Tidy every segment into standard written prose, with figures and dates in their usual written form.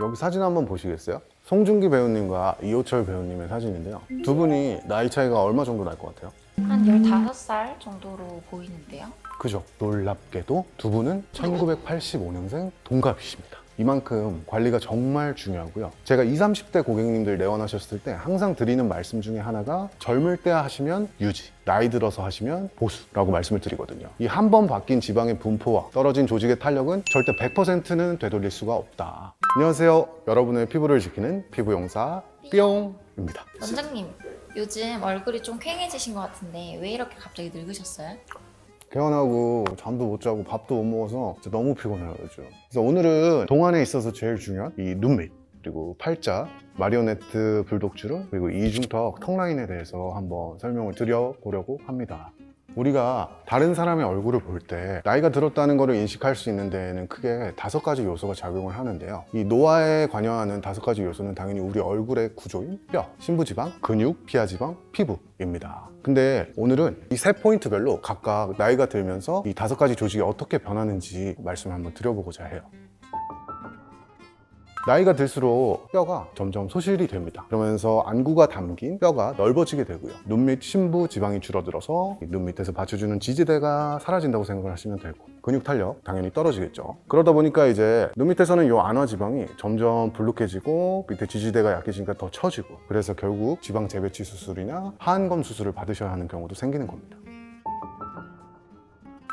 여기 사진 한번 보시겠어요? 송중기 배우님과 이호철 배우님의 사진인데요. 두 분이 나이 차이가 얼마 정도 날 것 같아요? 한 15살 정도로 보이는데요. 그죠? 놀랍게도 두 분은 1985년생 동갑이십니다. 이만큼 관리가 정말 중요하고요. 제가 20, 30대 고객님들 내원하셨을 때 항상 드리는 말씀 중에 하나가 젊을 때 하시면 유지, 나이 들어서 하시면 보수라고 말씀을 드리거든요. 이 한 번 바뀐 지방의 분포와 떨어진 조직의 탄력은 절대 100%는 되돌릴 수가 없다. 안녕하세요. 여러분의 피부를 지키는 피부용사 뿅입니다. 원장님, 요즘 얼굴이 좀 퀭해지신 것 같은데 왜 이렇게 갑자기 늙으셨어요? 개원하고 잠도 못 자고 밥도 못 먹어서 진짜 너무 피곤해요 요즘. 그래서 오늘은 동안에 있어서 제일 중요한 이 눈밑, 그리고 팔자, 마리오네트 불독주름, 그리고 이중턱 턱라인에 대해서 한번 설명을 드려보려고 합니다. 우리가 다른 사람의 얼굴을 볼 때 나이가 들었다는 것을 인식할 수 있는 데에는 크게 5가지 요소가 작용을 하는데요. 이 노화에 관여하는 5가지 요소는 당연히 우리 얼굴의 구조인 뼈, 신부지방, 근육, 피하지방, 피부입니다. 근데 오늘은 이 세 포인트별로 각각 나이가 들면서 이 5가지 조직이 어떻게 변하는지 말씀을 한번 드려보고자 해요. 나이가 들수록 뼈가 점점 소실이 됩니다. 그러면서 안구가 담긴 뼈가 넓어지게 되고요. 눈 밑 심부 지방이 줄어들어서 눈 밑에서 받쳐주는 지지대가 사라진다고 생각을 하시면 되고, 근육 탄력 당연히 떨어지겠죠. 그러다 보니까 이제 눈 밑에서는 이 안화 지방이 점점 불룩해지고 밑에 지지대가 약해지니까 더 처지고, 그래서 결국 지방 재배치 수술이나 하안검 수술을 받으셔야 하는 경우도 생기는 겁니다.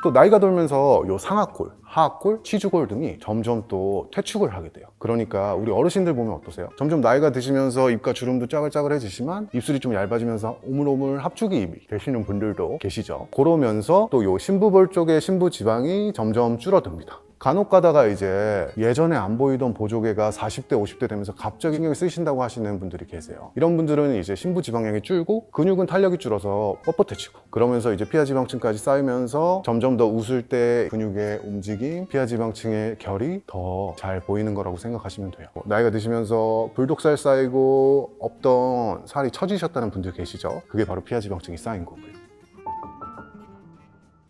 또 나이가 들면서 요 상악골, 하악골, 치주골 등이 점점 또 퇴축을 하게 돼요. 그러니까 우리 어르신들 보면 어떠세요? 점점 나이가 드시면서 입가 주름도 짜글짜글해지지만 입술이 좀 얇아지면서 오물오물 합축이 입이 되시는 분들도 계시죠. 그러면서 또 요 심부볼 쪽의 심부 지방이 점점 줄어듭니다. 간혹 가다가 이제 예전에 안 보이던 보조개가 40대, 50대 되면서 갑자기 신경을 쓰신다고 하시는 분들이 계세요. 이런 분들은 이제 심부 지방량이 줄고 근육은 탄력이 줄어서 뻣뻣해지고, 그러면서 이제 피하지방층까지 쌓이면서 점점 더 웃을 때 근육의 움직임, 피하지방층의 결이 더 잘 보이는 거라고 생각하시면 돼요. 나이가 드시면서 불독살 쌓이고 없던 살이 처지셨다는 분들 계시죠? 그게 바로 피하지방층이 쌓인 거고요.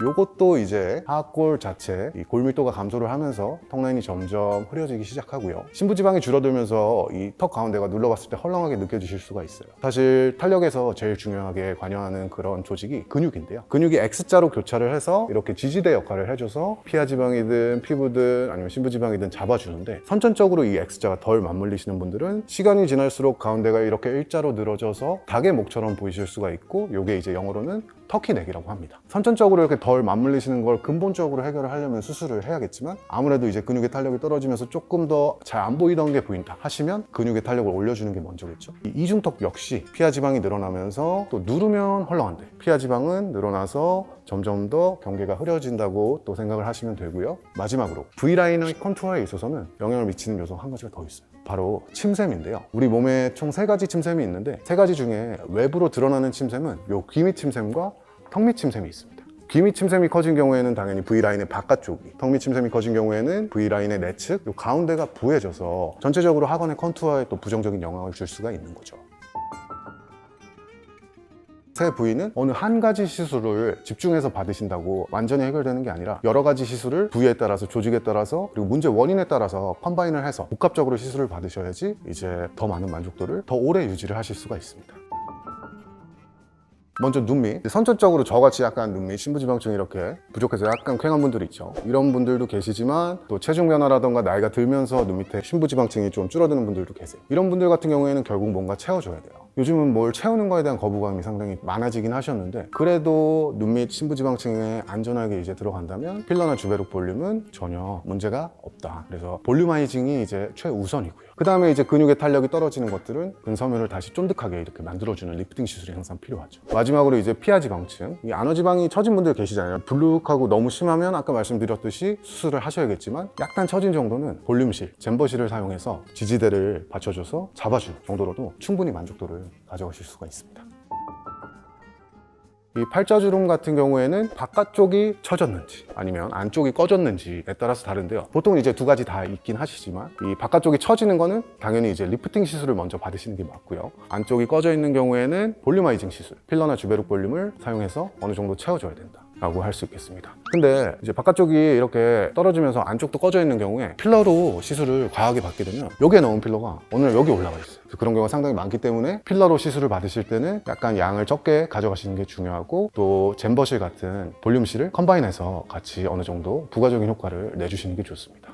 요것도 이제 하악골 자체 이 골밀도가 감소를 하면서 턱라인이 점점 흐려지기 시작하고요. 심부지방이 줄어들면서 이 턱 가운데가 눌러봤을 때 헐렁하게 느껴지실 수가 있어요. 사실 탄력에서 제일 중요하게 관여하는 그런 조직이 근육인데요. 근육이 X자로 교차를 해서 이렇게 지지대 역할을 해줘서 피하지방이든 피부든 아니면 심부지방이든 잡아주는데, 선천적으로 이 X자가 덜 맞물리시는 분들은 시간이 지날수록 가운데가 이렇게 일자로 늘어져서 닭의 목처럼 보이실 수가 있고, 요게 이제 영어로는 터키넥이라고 합니다. 선천적으로 이렇게 덜 맞물리시는 걸 근본적으로 해결을 하려면 수술을 해야겠지만, 아무래도 이제 근육의 탄력이 떨어지면서 조금 더 잘 안 보이던 게 보인다 하시면 근육의 탄력을 올려주는 게 먼저겠죠. 이 이중턱 역시 피하지방이 늘어나면서 또 누르면 헐렁한데 피하지방은 늘어나서 점점 더 경계가 흐려진다고 또 생각을 하시면 되고요. 마지막으로 V라인의 컨투어에 있어서는 영향을 미치는 요소 한 가지가 더 있어요. 바로 침샘인데요. 우리 몸에 총 3가지 침샘이 있는데 3가지 중에 외부로 드러나는 침샘은 요 귀 밑 침샘과 턱 밑 침샘이 있습니다. 귀 밑 침샘이 커진 경우에는 당연히 V라인의 바깥쪽이, 턱 밑 침샘이 커진 경우에는 V라인의 내측, 요 가운데가 부해져서 전체적으로 하관의 컨투어에 또 부정적인 영향을 줄 수가 있는 거죠. 세 부위는 어느 한 가지 시술을 집중해서 받으신다고 완전히 해결되는 게 아니라 여러 가지 시술을 부위에 따라서, 조직에 따라서, 그리고 문제 원인에 따라서 컴바인을 해서 복합적으로 시술을 받으셔야지 이제 더 많은 만족도를 더 오래 유지를 하실 수가 있습니다. 먼저 눈밑, 선천적으로 저같이 약간 눈밑, 심부지방층이 이렇게 부족해서 약간 퀭한 분들이 있죠. 이런 분들도 계시지만 또 체중 변화라던가 나이가 들면서 눈 밑에 심부지방층이 좀 줄어드는 분들도 계세요. 이런 분들 같은 경우에는 결국 뭔가 채워줘야 돼요. 요즘은 뭘 채우는 거에 대한 거부감이 상당히 많아지긴 하셨는데, 그래도 눈밑 심부지방층에 안전하게 이제 들어간다면 필러나 주베룩 볼륨은 전혀 문제가 없다. 그래서 볼륨아이징이 이제 최우선이고요. 그 다음에 이제 근육의 탄력이 떨어지는 것들은 근섬유를 다시 쫀득하게 이렇게 만들어주는 리프팅 시술이 항상 필요하죠. 마지막으로 이제 피하지방층, 이 안화지방이 처진 분들 계시잖아요. 불룩하고 너무 심하면 아까 말씀드렸듯이 수술을 하셔야겠지만, 약간 처진 정도는 볼륨실, 잼버실을 사용해서 지지대를 받쳐줘서 잡아주는 정도로도 충분히 만족도를 가져가실 수가 있습니다. 이 팔자주름 같은 경우에는 바깥쪽이 처졌는지 아니면 안쪽이 꺼졌는지에 따라서 다른데요. 보통은 이제 2가지 다 있긴 하시지만, 이 바깥쪽이 처지는 거는 당연히 이제 리프팅 시술을 먼저 받으시는 게 맞고요. 안쪽이 꺼져 있는 경우에는 볼륨아이징 시술, 필러나 주베룩 볼륨을 사용해서 어느 정도 채워줘야 된다. 라고 할 수 있겠습니다. 근데 이제 바깥쪽이 이렇게 떨어지면서 안쪽도 꺼져 있는 경우에 필러로 시술을 과하게 받게 되면 여기에 넣은 필러가 오늘 여기 올라가 있어요. 그래서 그런 경우가 상당히 많기 때문에 필러로 시술을 받으실 때는 약간 양을 적게 가져가시는 게 중요하고, 또 잼버실 같은 볼륨실을 컴바인해서 같이 어느 정도 부가적인 효과를 내주시는 게 좋습니다.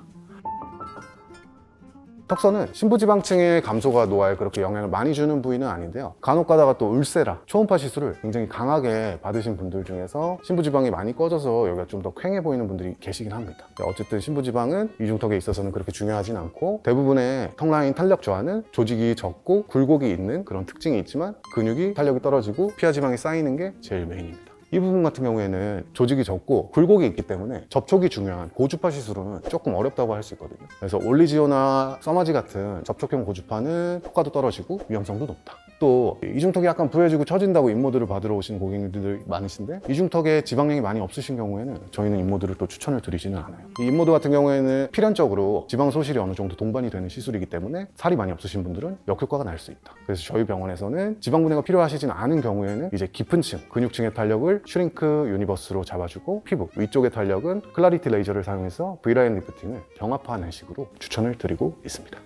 턱선은 신부지방층의 감소가 노화에 그렇게 영향을 많이 주는 부위는 아닌데요. 간혹 가다가 또 울세라, 초음파 시술을 굉장히 강하게 받으신 분들 중에서 신부지방이 많이 꺼져서 여기가 좀 더 퀭해 보이는 분들이 계시긴 합니다. 어쨌든 신부지방은 이중턱에 있어서는 그렇게 중요하진 않고, 대부분의 턱라인 탄력 저하는 조직이 적고 굴곡이 있는 그런 특징이 있지만 근육이 탄력이 떨어지고 피하지방이 쌓이는 게 제일 메인입니다. 이 부분 같은 경우에는 조직이 적고 굴곡이 있기 때문에 접촉이 중요한 고주파 시술은 조금 어렵다고 할 수 있거든요. 그래서 올리지오나 써마지 같은 접촉형 고주파는 효과도 떨어지고 위험성도 높다. 또 이중턱이 약간 부해지고 처진다고 인모드를 받으러 오신 고객님들이 많으신데, 이중턱에 지방량이 많이 없으신 경우에는 저희는 인모드를 또 추천을 드리지는 않아요. 이 인모드 같은 경우에는 필연적으로 지방 소실이 어느 정도 동반이 되는 시술이기 때문에 살이 많이 없으신 분들은 역효과가 날 수 있다. 그래서 저희 병원에서는 지방 분해가 필요하시진 않은 경우에는 이제 깊은 층, 근육층의 탄력을 슈링크 유니버스로 잡아주고, 피부 위쪽의 탄력은 클라리티 레이저를 사용해서 V라인 리프팅을 병합화하는 식으로 추천을 드리고 있습니다.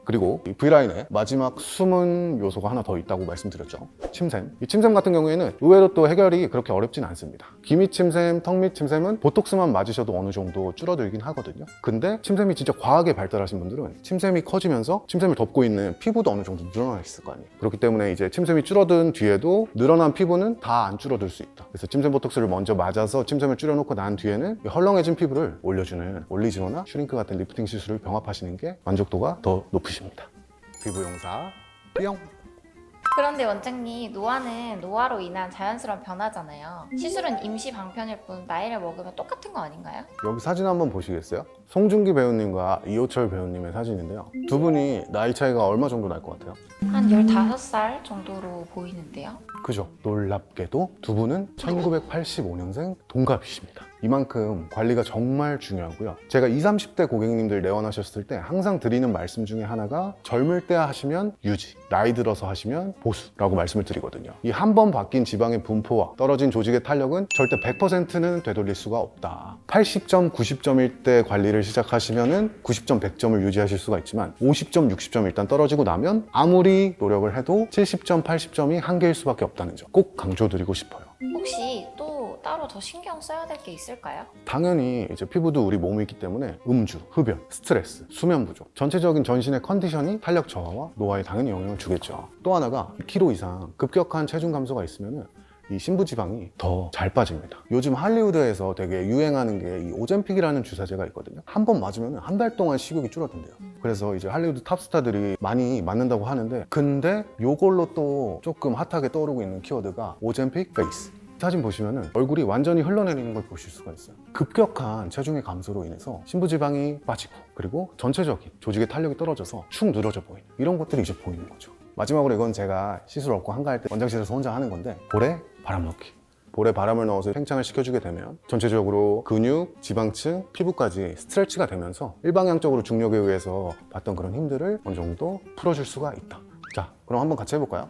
그리고 이 V라인에 마지막 숨은 요소가 하나 더 있다고 말씀드렸죠. 침샘. 이 침샘 같은 경우에는 의외로 또 해결이 그렇게 어렵진 않습니다. 기밑 침샘, 턱밑 침샘은 보톡스만 맞으셔도 어느 정도 줄어들긴 하거든요. 근데 침샘이 진짜 과하게 발달하신 분들은 침샘이 커지면서 침샘을 덮고 있는 피부도 어느 정도 늘어나 있을 거 아니에요. 그렇기 때문에 이제 침샘이 줄어든 뒤에도 늘어난 피부는 다 안 줄어들 수 있다. 그래서 침샘 보톡스를 먼저 맞아서 침샘을 줄여놓고 난 뒤에는 헐렁해진 피부를 올려주는 올리지오나 슈링크 같은 리프팅 시술을 병합하시는 게 만족도가 더 높으십니다. 피부용사 뿅! 그런데 원장님, 노화는 노화로 인한 자연스러운 변화잖아요. 시술은 임시 방편일 뿐 나이를 먹으면 똑같은 거 아닌가요? 여기 사진 한번 보시겠어요? 송중기 배우님과 이호철 배우님의 사진인데요. 두 분이 나이 차이가 얼마 정도 날 것 같아요? 한 15살 정도로 보이는데요. 그죠? 놀랍게도 두 분은 1985년생 동갑이십니다. 이만큼 관리가 정말 중요하고요. 제가 20, 30대 고객님들 내원하셨을 때 항상 드리는 말씀 중에 하나가 젊을 때 하시면 유지, 나이 들어서 하시면 보수라고 말씀을 드리거든요. 이 한 번 바뀐 지방의 분포와 떨어진 조직의 탄력은 절대 100%는 되돌릴 수가 없다. 80점, 90점일 때 관리를 시작하시면은 90점, 100점을 유지하실 수가 있지만 50점, 60점 일단 떨어지고 나면 아무리 노력을 해도 70점, 80점이 한계일 수밖에 없다는 점 꼭 강조드리고 싶어요. 혹시 또 따로 더 신경 써야 될 게 있을까요? 당연히 이제 피부도 우리 몸이 있기 때문에 음주, 흡연, 스트레스, 수면 부족, 전체적인 전신의 컨디션이 탄력 저하와 노화에 당연히 영향을 주겠죠. 또 하나가 2kg 이상 급격한 체중 감소가 있으면은 이 신부지방이 더 잘 빠집니다. 요즘 할리우드에서 되게 유행하는 게 이 오젬픽이라는 주사제가 있거든요. 한 번 맞으면 한 달 동안 식욕이 줄어든대요. 그래서 이제 할리우드 탑스타들이 많이 맞는다고 하는데, 근데 요걸로 또 조금 핫하게 떠오르고 있는 키워드가 오젬픽 페이스. 사진 보시면은 얼굴이 완전히 흘러내리는 걸 보실 수가 있어요. 급격한 체중의 감소로 인해서 신부지방이 빠지고, 그리고 전체적인 조직의 탄력이 떨어져서 축 늘어져 보이는 이런 것들이 이제 보이는 거죠. 마지막으로 이건 제가 시술 없고 한가할 때 원장실에서 혼자 하는 건데, 볼에 바람 넣기. 볼에 바람을 넣어서 팽창을 시켜주게 되면 전체적으로 근육, 지방층, 피부까지 스트레치가 되면서 일방향적으로 중력에 의해서 받던 그런 힘들을 어느 정도 풀어줄 수가 있다. 자, 그럼 한번 같이 해볼까요?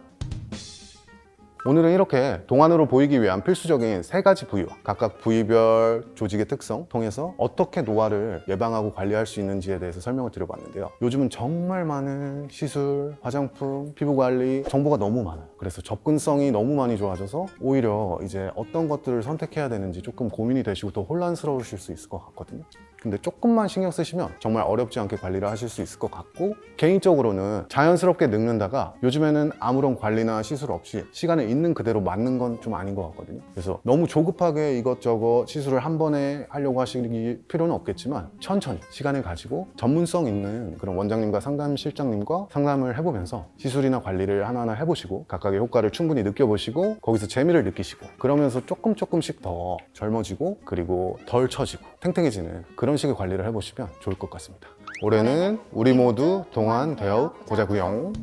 오늘은 이렇게 동안으로 보이기 위한 필수적인 3가지 부위와 각각 부위별 조직의 특성 통해서 어떻게 노화를 예방하고 관리할 수 있는지에 대해서 설명을 드려봤는데요. 요즘은 정말 많은 시술, 화장품, 피부 관리 정보가 너무 많아요. 그래서 접근성이 너무 많이 좋아져서 오히려 이제 어떤 것들을 선택해야 되는지 조금 고민이 되시고 더 혼란스러우실 수 있을 것 같거든요. 근데 조금만 신경 쓰시면 정말 어렵지 않게 관리를 하실 수 있을 것 같고, 개인적으로는 자연스럽게 늙는다가 요즘에는 아무런 관리나 시술 없이 시간을 있는 그대로 맞는 건 좀 아닌 것 같거든요. 그래서 너무 조급하게 이것저것 시술을 한 번에 하려고 하실 필요는 없겠지만 천천히 시간을 가지고 전문성 있는 그런 원장님과 상담실장님과 상담을 해보면서 시술이나 관리를 하나하나 해보시고 각각의 효과를 충분히 느껴보시고 거기서 재미를 느끼시고, 그러면서 조금씩 더 젊어지고 그리고 덜 처지고 탱탱해지는 그런 식의 관리를 해보시면 좋을 것 같습니다. 올해는 우리 모두 동안 되어 보자구요.